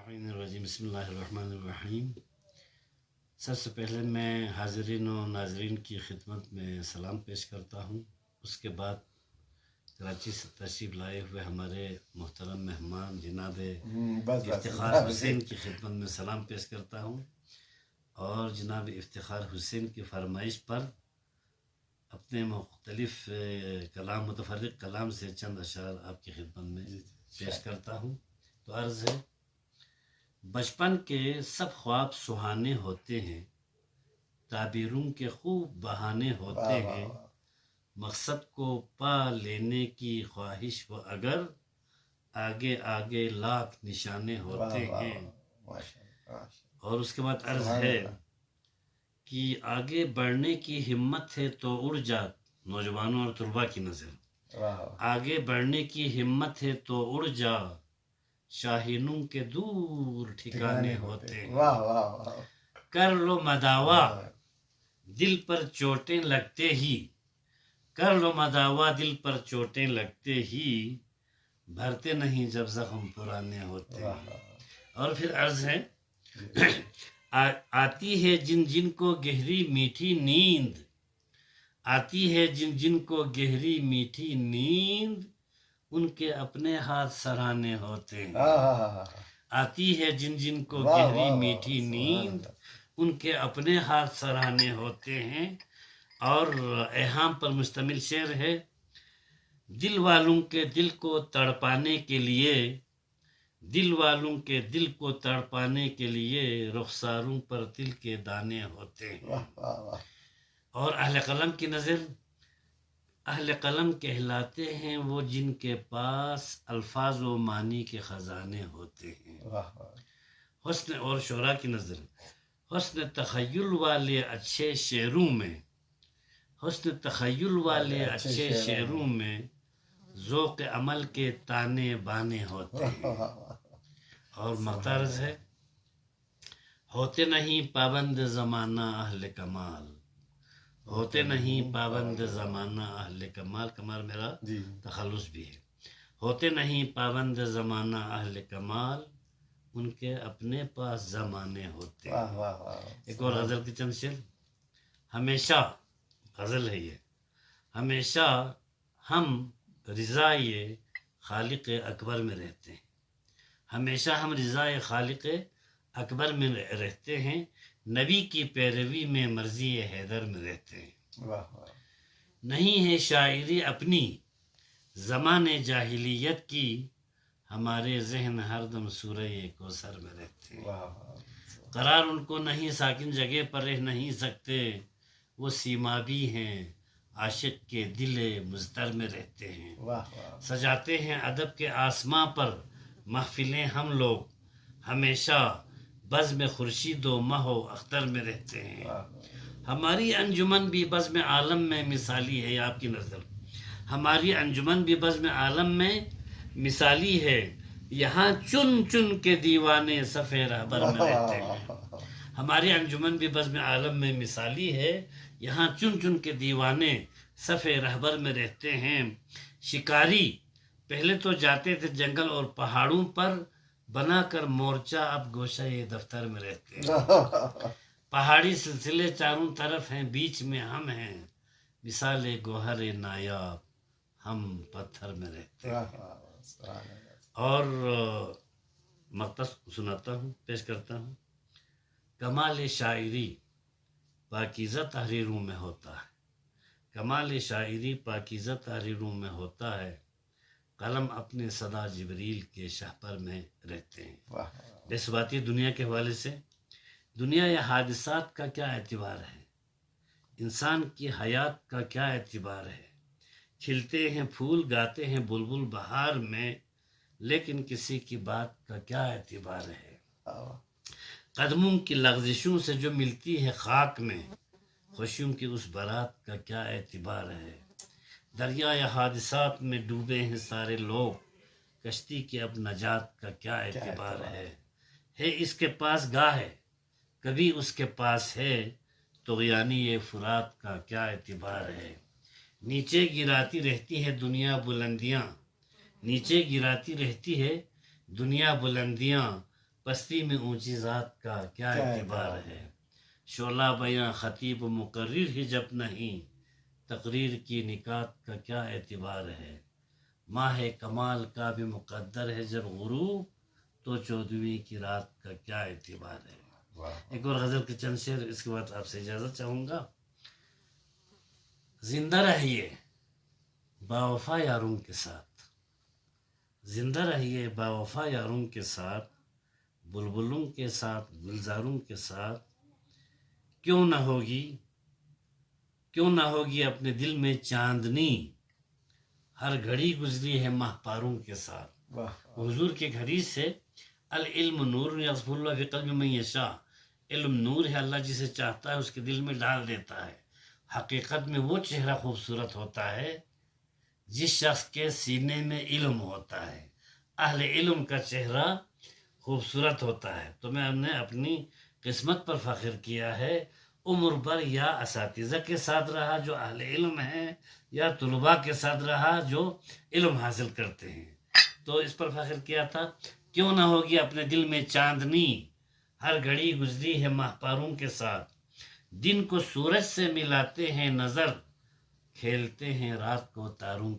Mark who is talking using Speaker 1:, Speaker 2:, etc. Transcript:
Speaker 1: الرجیم بسم اللہ الرحمن الرحیم۔ سب سے پہلے میں حاضرین و ناظرین کی خدمت میں سلام پیش کرتا ہوں۔ اس کے بعد کراچی سے تشریف لائے ہوئے ہمارے محترم مہمان جناب افتخار حسین کی خدمت میں سلام پیش کرتا ہوں، اور جناب افتخار حسین کی فرمائش پر اپنے مختلف متفرق کلام سے چند اشعار آپ کی خدمت میں پیش کرتا ہوں۔ تو عرض ہے: بچپن کے سب خواب سہانے ہوتے ہیں، تعبیروں کے خوب بہانے ہوتے ہیں، مقصد کو پا لینے کی خواہش و اگر آگے آگے لاکھ نشانے ہوتے ہیں۔ اور اس کے بعد عرض ہے کہ آگے بڑھنے کی ہمت ہے تو اڑ جا، نوجوانوں اور طلباء کی نظر، آگے بڑھنے کی ہمت ہے تو اڑ جا، شاہینوں کے دور ٹھکانے ہوتے ہیں۔ کر لو مداوا دل پر چوٹیں لگتے ہی، کر لو مداوا دل پر چوٹیں لگتے ہی، بھرتے نہیں جب زخم پرانے ہوتے ہیں۔ اور پھر عرض ہے: آتی ہے جن جن کو گہری میٹھی نیند، آتی ہے جن جن کو گہری میٹھی نیند، ان کے اپنے ہاتھ سراہنے ہوتے ہیں۔ آتی ہے جن جن کو گہری میٹھی نیند، ان کے اپنے ہاتھ سراہنے ہوتے ہیں۔ اور ایہام پر مشتمل شعر ہے: دل والوں کے دل کو تڑپانے کے لیے، دل والوں کے دل کو تڑپانے کے لیے، رخساروں پر دل کے دانے ہوتے ہیں۔ اور اہل قلم کی نظر: اہل قلم کہلاتے ہیں وہ جن کے پاس الفاظ و معنی کے خزانے ہوتے ہیں۔ حسن اور شعراء کی نظر: حسن تخیل والے اچھے شعروں میں، حسن تخیل والے اچھے شعروں میں، ذوق عمل کے تانے بانے ہوتے ہیں۔ اور مقترض ہے: ہوتے نہیں پابند زمانہ اہل کمال، ہوتے نہیں پابند زمانہ اہل کمال، کمال میرا تخلص بھی ہے۔ ہوتے نہیں پابند زمانہ اہل کمال، ان کے اپنے پاس زمانے ہوتے ہیں۔ ایک اور غزل کی چند شعر: ہمیشہ، غزل ہے یہ، ہمیشہ ہم رضائے خالق اکبر میں رہتے ہیں، ہمیشہ ہم رضائے خالق اکبر میں رہتے ہیں، نبی کی پیروی میں مرضی حیدر میں رہتے ہیں۔ نہیں ہے شاعری اپنی زمانے جاہلیت کی، ہمارے ذہن ہر دم سورہ کوثر میں رہتے ہیں۔ قرار ان کو نہیں ساکن جگہ پر رہ نہیں سکتے، وہ سیمابی ہیں عاشق کے دل مضطر میں رہتے ہیں۔ سجاتے ہیں ادب کے آسماں پر محفلیں ہم لوگ، ہمیشہ بزم خورشید و مہ و اختر میں رہتے ہیں۔ ہماری انجمن بھی بزم عالم میں مثالی ہے، آپ کی نظر، ہماری انجمن بھی بزم عالم میں مثالی ہے، یہاں چن چن کے دیوانے صف رہبر میں رہتے ہیں۔ ہماری انجمن بھی بزم عالم میں مثالی ہے، یہاں چن چن کے دیوانے صف رہبر میں رہتے ہیں۔ شکاری پہلے تو جاتے تھے جنگل اور پہاڑوں پر، بنا کر مورچہ اب گوشہ دفتر میں رہتے ہیں۔ پہاڑی سلسلے چاروں طرف ہیں، بیچ میں ہم ہیں، مثال گوہر نایاب ہم پتھر میں رہتے ہیں۔ اور مقطع سناتا ہوں، پیش کرتا ہوں: کمال شاعری پاکیزہ تحریروں میں ہوتا ہے، کمال شاعری پاکیزہ تحریروں میں ہوتا ہے، قلم اپنے صدا جبریل کے شہپر میں رہتے ہیں۔ جذباتی دنیا کے حوالے سے: دنیا یا حادثات کا کیا اعتبار ہے، انسان کی حیات کا کیا اعتبار ہے، کھلتے ہیں پھول، گاتے ہیں بلبل بہار میں، لیکن کسی کی بات کا کیا اعتبار ہے۔ قدموں کی لغزشوں سے جو ملتی ہے خاک میں، خوشیوں کی اس بارات کا کیا اعتبار ہے۔ دریا یا حادثات میں ڈوبے ہیں سارے لوگ، کشتی کی اب نجات کا کیا اعتبار ہے۔ اس کے پاس گاہ ہے کبھی اس کے پاس ہے، طغیانی یہ فرات کا کیا اعتبار ہے۔ نیچے گراتی رہتی ہے دنیا بلندیاں، نیچے گراتی رہتی ہے دنیا بلندیاں، پستی میں اونچی ذات کا کیا اعتبار ہے، شعلہ بیاں خطیب و مقرر ہی جب نہیں، تقریر کی نکات کا کیا اعتبار ہے، ماہ کمال کا بھی مقدر ہے جب غروب، تو 14ویں کی رات کا کیا اعتبار ہے۔ ایک اور غزل کے چند شعر، اس کے بعد آپ سے اجازت چاہوں گا۔ زندہ رہیے باوفا یاروں کے ساتھ، زندہ رہیے باوفا یاروں کے ساتھ، بلبلوں کے ساتھ گلزاروں کے ساتھ، کیوں نہ ہوگی اپنے دل میں چاندنی، ہر گھڑی گزری ہے ماہ پاروں کے ساتھ۔ حضور کے ایک حدیث ہے، العلم نور یصف اللہ فی قلب من یشاء، علم نور ہے، اللہ جسے چاہتا ہے اس کے دل میں ڈال دیتا ہے۔ حقیقت میں وہ چہرہ خوبصورت ہوتا ہے جس شخص کے سینے میں علم ہوتا ہے، اہل علم کا چہرہ خوبصورت ہوتا ہے۔ تو میں نے اپنی قسمت پر فخر کیا ہے، عمر بھر یا اساتذہ کے ساتھ رہا جو اہل علم ہیں، یا طلباء کے ساتھ رہا جو علم حاصل کرتے ہیں، تو اس پر فخر کیا تھا۔ کیوں نہ ہوگی اپنے دل میں چاندنی، ہر گھڑی گزری ہے ماہ پاروں کے ساتھ، دن کو سورج سے ملاتے ہیں نظر، کھیلتے ہیں رات کو تاروں